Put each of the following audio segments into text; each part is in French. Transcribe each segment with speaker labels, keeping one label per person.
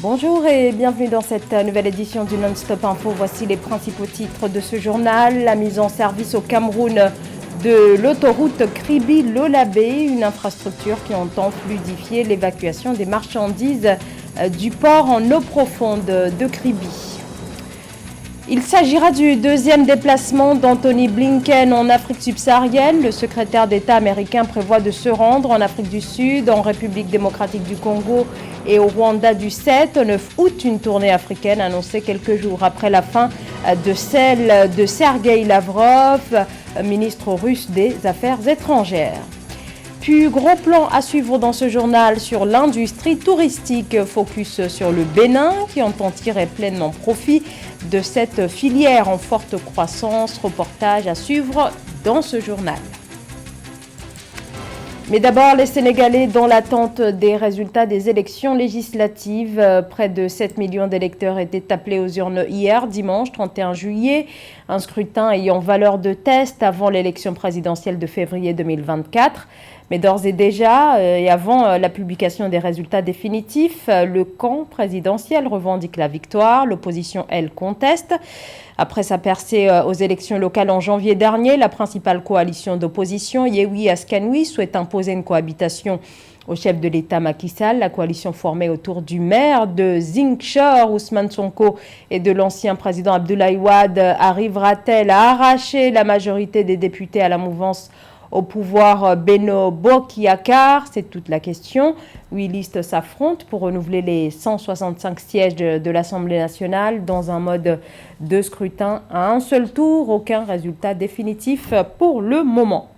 Speaker 1: Bonjour et bienvenue dans cette nouvelle édition du Non-Stop Info. Voici les principaux titres de ce journal. La mise en service au Cameroun de l'autoroute Kribi-Lolabé, une infrastructure qui entend fluidifier l'évacuation des marchandises du port en eau profonde de Kribi. Il s'agira du deuxième déplacement d'Anthony Blinken en Afrique subsaharienne. Le secrétaire d'État américain prévoit de se rendre en Afrique du Sud, en République démocratique du Congo et au Rwanda du 7 au 9 août. Une tournée africaine annoncée quelques jours après la fin de celle de Sergueï Lavrov, ministre russe des Affaires étrangères. Puis, gros plan à suivre dans ce journal sur l'industrie touristique. Focus sur le Bénin qui entend tirer pleinement profit de cette filière en forte croissance. Reportage à suivre dans ce journal. Mais d'abord, les Sénégalais dans l'attente des résultats des élections législatives. Près de 7 millions d'électeurs étaient appelés aux urnes hier, dimanche 31 juillet. Un scrutin ayant valeur de test avant l'élection présidentielle de février 2024. Mais d'ores et déjà, et avant la publication des résultats définitifs, le camp présidentiel revendique la victoire. L'opposition, elle, conteste. Après sa percée aux élections locales en janvier dernier, la principale coalition d'opposition, Yewwi Askanui, souhaite imposer une cohabitation au chef de l'État Macky Sall. La coalition formée autour du maire de Ziguinchor, Ousmane Sonko, et de l'ancien président Abdoulaye Wade arrivera-t-elle à arracher la majorité des députés à la mouvance au pouvoir Benno Bokk Yakaar? C'est toute la question. 8 listes s'affrontent pour renouveler les 165 sièges de l'Assemblée nationale dans un mode de scrutin à un seul tour. Aucun résultat définitif pour le moment.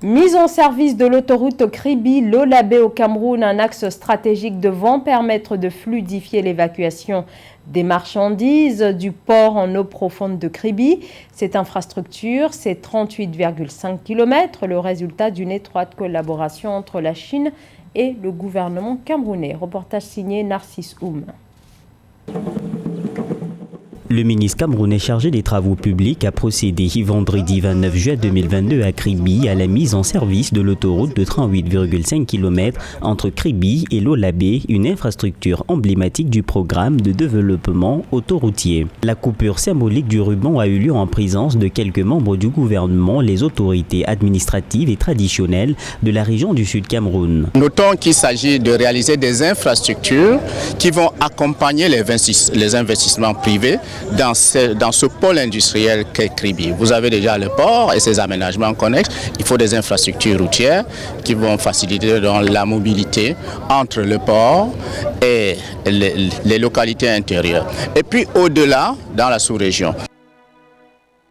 Speaker 1: Mise en service de l'autoroute Kribi-Lolabé au Cameroun, un axe stratégique devant permettre de fluidifier l'évacuation des marchandises du port en eau profonde de Kribi. Cette infrastructure, c'est 38,5 km, le résultat d'une étroite collaboration entre la Chine et le gouvernement camerounais. Reportage signé Narcisse Oum.
Speaker 2: Le ministre camerounais chargé des travaux publics a procédé vendredi 29 juin 2022 à Kribi à la mise en service de l'autoroute de 38,5 km entre Kribi et Lolabé, une infrastructure emblématique du programme de développement autoroutier. La coupure symbolique du ruban a eu lieu en présence de quelques membres du gouvernement, les autorités administratives et traditionnelles de la région du Sud Cameroun.
Speaker 3: Notons qu'il s'agit de réaliser des infrastructures qui vont accompagner les investissements privés dans ce pôle industriel qu'est Kribi. Vous avez déjà le port et ses aménagements connexes. Il faut des infrastructures routières qui vont faciliter la mobilité entre le port et les localités intérieures. Et puis au-delà, dans la sous-région.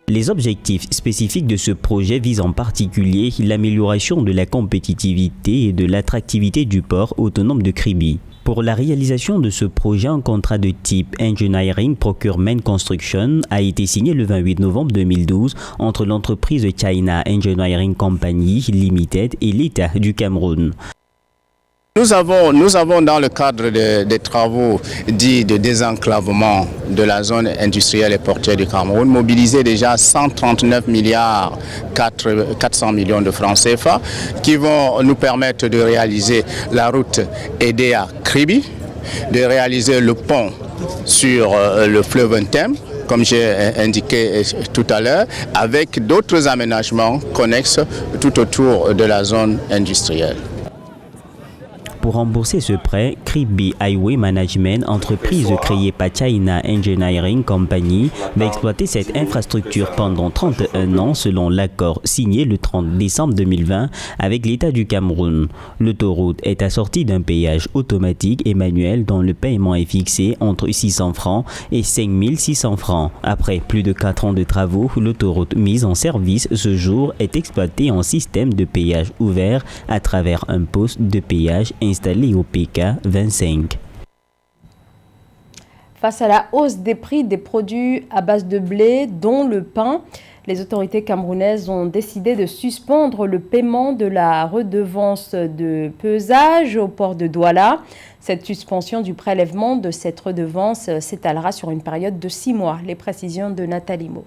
Speaker 2: Les objectifs spécifiques de ce projet visent en particulier l'amélioration de la compétitivité et de l'attractivité du port autonome de Kribi. Pour la réalisation de ce projet, un contrat de type Engineering Procurement Construction a été signé le 28 novembre 2012 entre l'entreprise China Engineering Company Limited et l'État du Cameroun.
Speaker 3: Nous avons dans le cadre des travaux dits de désenclavement de la zone industrielle et portuaire du Cameroun mobilisé déjà 139 milliards 400 millions de francs CFA qui vont nous permettre de réaliser la route Edea-Kribi, de réaliser le pont sur le fleuve Ntem, comme j'ai indiqué tout à l'heure, avec d'autres aménagements connexes tout autour de la zone industrielle.
Speaker 2: Pour rembourser ce prêt, Kribi Highway Management, entreprise créée par China Engineering Company, va exploiter cette infrastructure pendant 31 ans selon l'accord signé le 30 décembre 2020 avec l'État du Cameroun. L'autoroute est assortie d'un péage automatique et manuel dont le paiement est fixé entre 600 francs et 5600 francs. Après plus de 4 ans de travaux, l'autoroute mise en service ce jour est exploitée en système de péage ouvert à travers un poste de péage installé au PK 25.
Speaker 1: Face à la hausse des prix des produits à base de blé, dont le pain, les autorités camerounaises ont décidé de suspendre le paiement de la redevance de pesage au port de Douala. Cette suspension du prélèvement de cette redevance s'étalera sur une période de 6 mois. Les précisions de Nathalie Mau.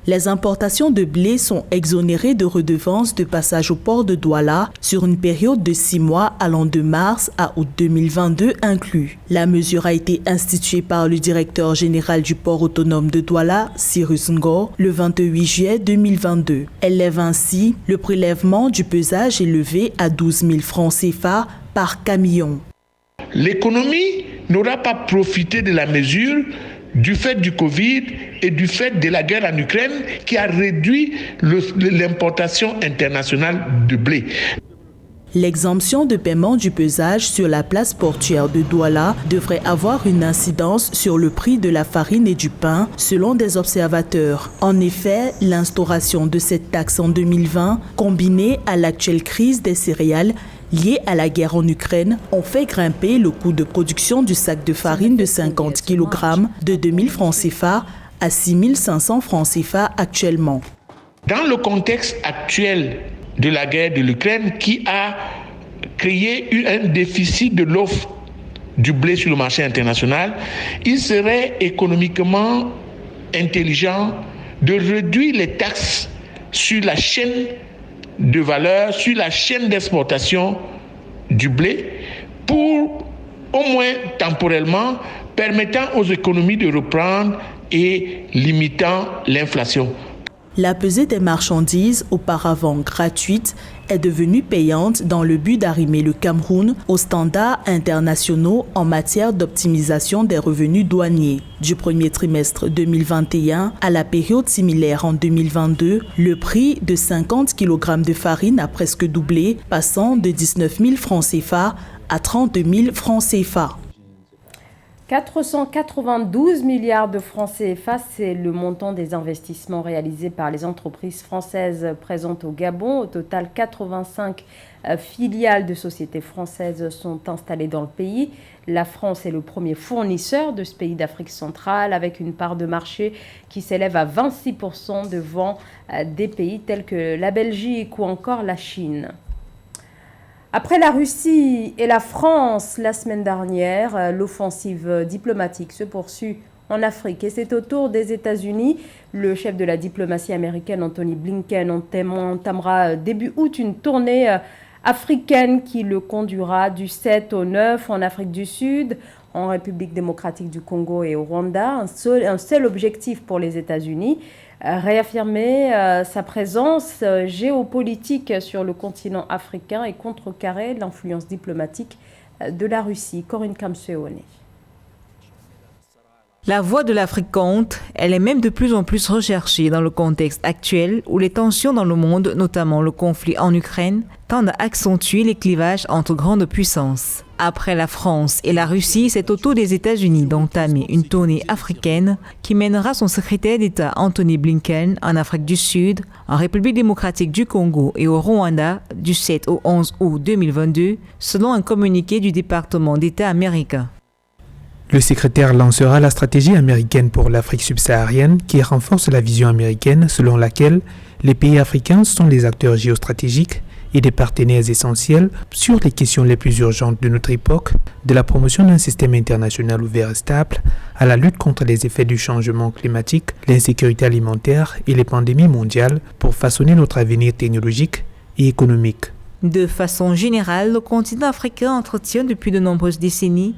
Speaker 4: Les importations de blé sont exonérées de redevances de passage au port de Douala sur une période de 6 mois allant de mars à août 2022 inclus. La mesure a été instituée par le directeur général du port autonome de Douala, Cyrus Ngo, le 28 juillet 2022. Elle lève ainsi le prélèvement du pesage élevé à 12 000 francs CFA par camion.
Speaker 5: L'économie n'aura pas profité de la mesure du fait du Covid et du fait de la guerre en Ukraine qui a réduit l'importation internationale de blé.
Speaker 4: L'exemption de paiement du pesage sur la place portuaire de Douala devrait avoir une incidence sur le prix de la farine et du pain, selon des observateurs. En effet, l'instauration de cette taxe en 2020, combinée à l'actuelle crise des céréales, liées à la guerre en Ukraine, ont fait grimper le coût de production du sac de farine de 50 kg de 2 000 francs CFA à 6 500 francs CFA actuellement.
Speaker 5: Dans le contexte actuel de la guerre de l'Ukraine qui a créé un déficit de l'offre du blé sur le marché international, il serait économiquement intelligent de réduire les taxes sur la chaîne de valeur, sur la chaîne d'exportation du blé pour, au moins temporairement, permettant aux économies de reprendre et limitant l'inflation.
Speaker 4: La pesée des marchandises, auparavant gratuite, est devenue payante dans le but d'arrimer le Cameroun aux standards internationaux en matière d'optimisation des revenus douaniers. Du premier trimestre 2021 à la période similaire en 2022, le prix de 50 kg de farine a presque doublé, passant de 19 000 francs CFA à 32 000 francs CFA.
Speaker 1: 492 milliards de francs CFA, c'est le montant des investissements réalisés par les entreprises françaises présentes au Gabon. Au total, 85 filiales de sociétés françaises sont installées dans le pays. La France est le premier fournisseur de ce pays d'Afrique centrale, avec une part de marché qui s'élève à 26% devant des pays tels que la Belgique ou encore la Chine. Après la Russie et la France, la semaine dernière, l'offensive diplomatique se poursuit en Afrique et c'est au tour des États-Unis. Le chef de la diplomatie américaine, Anthony Blinken, entamera début août une tournée africaine qui le conduira du 7 au 9 en Afrique du Sud, en République démocratique du Congo et au Rwanda. Un seul objectif pour les États-Unis, réaffirmer sa présence géopolitique sur le continent africain et contrecarrer l'influence diplomatique de la Russie. Corinne Kamseone.
Speaker 6: La voix de l'Afrique compte, elle est même de plus en plus recherchée dans le contexte actuel où les tensions dans le monde, notamment le conflit en Ukraine, tendent à accentuer les clivages entre grandes puissances. Après la France et la Russie, c'est au tour des États-Unis d'entamer une tournée africaine qui mènera son secrétaire d'État Anthony Blinken en Afrique du Sud, en République démocratique du Congo et au Rwanda du 7 au 11 août 2022, selon un communiqué du département d'État américain.
Speaker 7: Le secrétaire lancera la stratégie américaine pour l'Afrique subsaharienne qui renforce la vision américaine selon laquelle les pays africains sont les acteurs géostratégiques et des partenaires essentiels sur les questions les plus urgentes de notre époque, de la promotion d'un système international ouvert et stable, à la lutte contre les effets du changement climatique, l'insécurité alimentaire et les pandémies mondiales pour façonner notre avenir technologique et économique.
Speaker 6: De façon générale, le continent africain entretient depuis de nombreuses décennies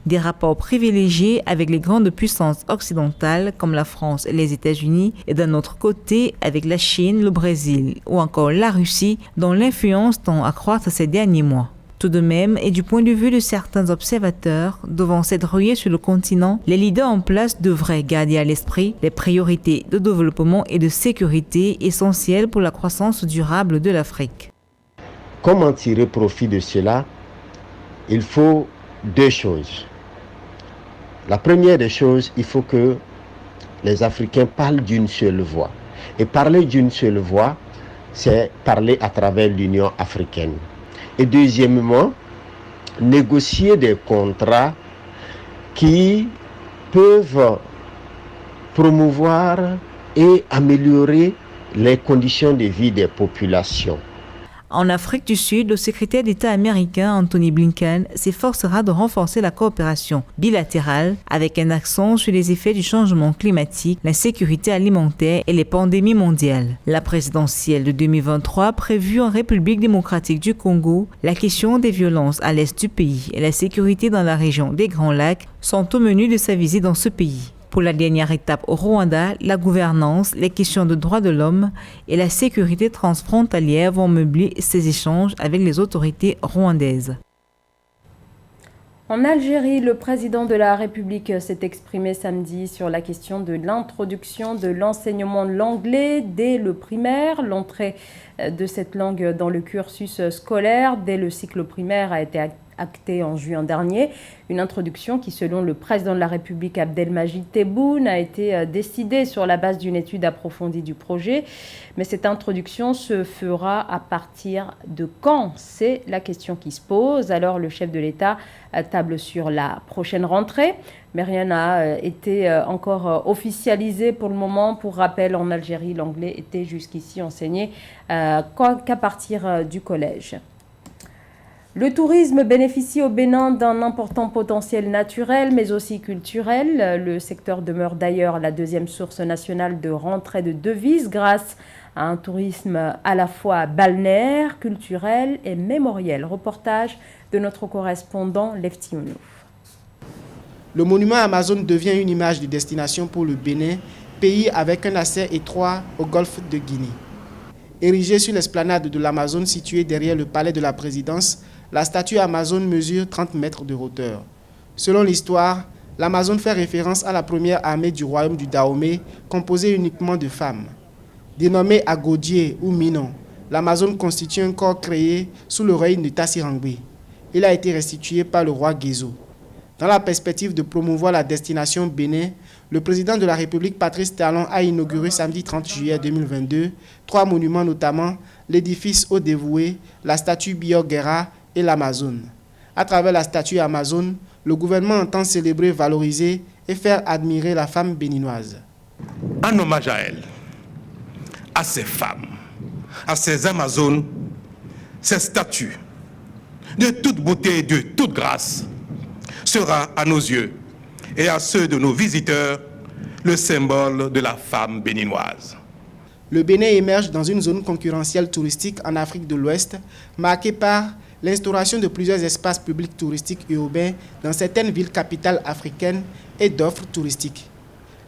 Speaker 6: des rapports privilégiés avec les grandes puissances occidentales comme la France et les États-Unis et d'un autre côté avec la Chine, le Brésil ou encore la Russie dont l'influence tend à croître ces derniers mois. Tout de même, et du point de vue de certains observateurs, devant cette ruée sur le continent, les leaders en place devraient garder à l'esprit les priorités de développement et de sécurité essentielles pour la croissance durable de l'Afrique.
Speaker 8: Comment tirer profit de cela? Il faut deux choses. La première des choses, il faut que les Africains parlent d'une seule voix. Et parler d'une seule voix, c'est parler à travers l'Union africaine. Et deuxièmement, négocier des contrats qui peuvent promouvoir et améliorer les conditions de vie des populations.
Speaker 6: En Afrique du Sud, le secrétaire d'État américain Anthony Blinken s'efforcera de renforcer la coopération bilatérale avec un accent sur les effets du changement climatique, la sécurité alimentaire et les pandémies mondiales. La présidentielle de 2023 prévue en République démocratique du Congo, la question des violences à l'est du pays et la sécurité dans la région des Grands Lacs sont au menu de sa visite dans ce pays. Pour la dernière étape au Rwanda, la gouvernance, les questions de droits de l'homme et la sécurité transfrontalière vont meubler ces échanges avec les autorités rwandaises.
Speaker 1: En Algérie, le président de la République s'est exprimé samedi sur la question de l'introduction de l'enseignement de l'anglais dès le primaire. L'entrée de cette langue dans le cursus scolaire dès le cycle primaire a été actée en juin dernier. Une introduction qui, selon le président de la République Abdelmajid Tebboune, a été décidée sur la base d'une étude approfondie du projet. Mais cette introduction se fera à partir de quand? C'est la question qui se pose. Alors le chef de l'État table sur la prochaine rentrée, mais rien n'a été encore officialisé pour le moment. Pour rappel, en Algérie, l'anglais était jusqu'ici enseigné qu'à partir du collège. Le tourisme bénéficie au Bénin d'un important potentiel naturel, mais aussi culturel. Le secteur demeure d'ailleurs la deuxième source nationale de rentrée de devises grâce à un tourisme à la fois balnéaire, culturel et mémoriel. Reportage de notre correspondant Lefty Ounouf.
Speaker 9: Le monument Amazon devient une image de destination pour le Bénin, pays avec un accès étroit au golfe de Guinée. Érigée sur l'esplanade de l'Amazon située derrière le palais de la présidence, la statue Amazon mesure 30 mètres de hauteur. Selon l'histoire, l'Amazon fait référence à la première armée du royaume du Dahomey, composée uniquement de femmes. Dénommée Agodié ou Minon, l'Amazon constitue un corps créé sous le règne de Tassirangbe. Il a été restitué par le roi Guézo. Dans la perspective de promouvoir la destination Bénin, le président de la République Patrice Talon a inauguré samedi 30 juillet 2022 3 monuments, notamment l'édifice au dévoué, la statue Biogera et l'Amazon. À travers la statue Amazon, le gouvernement entend célébrer, valoriser et faire admirer la femme béninoise.
Speaker 5: Un hommage à elle, à ces femmes, à ces Amazones, ces statues, de toute beauté et de toute grâce, sera à nos yeux et à ceux de nos visiteurs le symbole de la femme béninoise.
Speaker 9: Le Bénin émerge dans une zone concurrentielle touristique en Afrique de l'Ouest, marquée par l'instauration de plusieurs espaces publics touristiques urbains dans certaines villes capitales africaines et d'offres touristiques.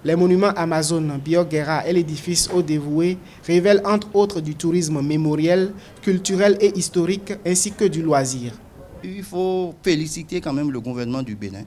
Speaker 9: Les monuments Amazon, Biogera et l'édifice au dévoué révèlent entre autres du tourisme mémoriel, culturel et historique, ainsi que du loisir.
Speaker 10: Il faut féliciter quand même le gouvernement du Bénin.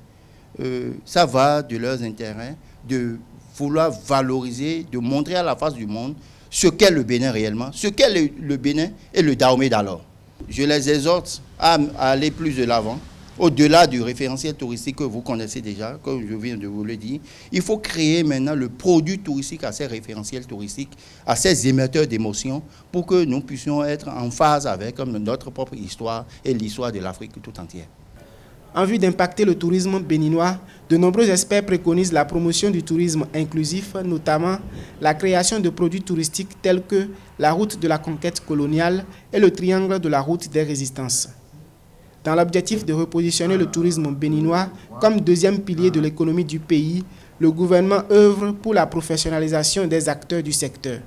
Speaker 10: Ça va de leurs intérêts, de vouloir valoriser, de montrer à la face du monde ce qu'est le Bénin réellement, ce qu'est le Bénin et le Dahomey d'alors. Je les exhorte à aller plus de l'avant, au-delà du référentiel touristique que vous connaissez déjà, comme je viens de vous le dire. Il faut créer maintenant le produit touristique à ces référentiels touristiques, à ces émetteurs d'émotions, pour que nous puissions être en phase avec notre propre histoire et l'histoire de l'Afrique tout entière.
Speaker 9: En vue d'impacter le tourisme béninois, de nombreux experts préconisent la promotion du tourisme inclusif, notamment la création de produits touristiques tels que la route de la conquête coloniale et le triangle de la route des résistances. Dans l'objectif de repositionner le tourisme béninois comme deuxième pilier de l'économie du pays, le gouvernement œuvre pour la professionnalisation des acteurs du secteur.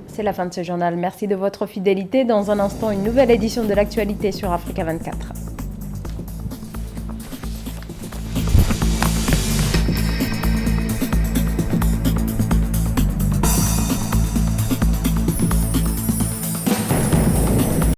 Speaker 1: C'est la fin de ce journal. Merci de votre fidélité. Dans un instant, une nouvelle édition de l'actualité sur Africa 24.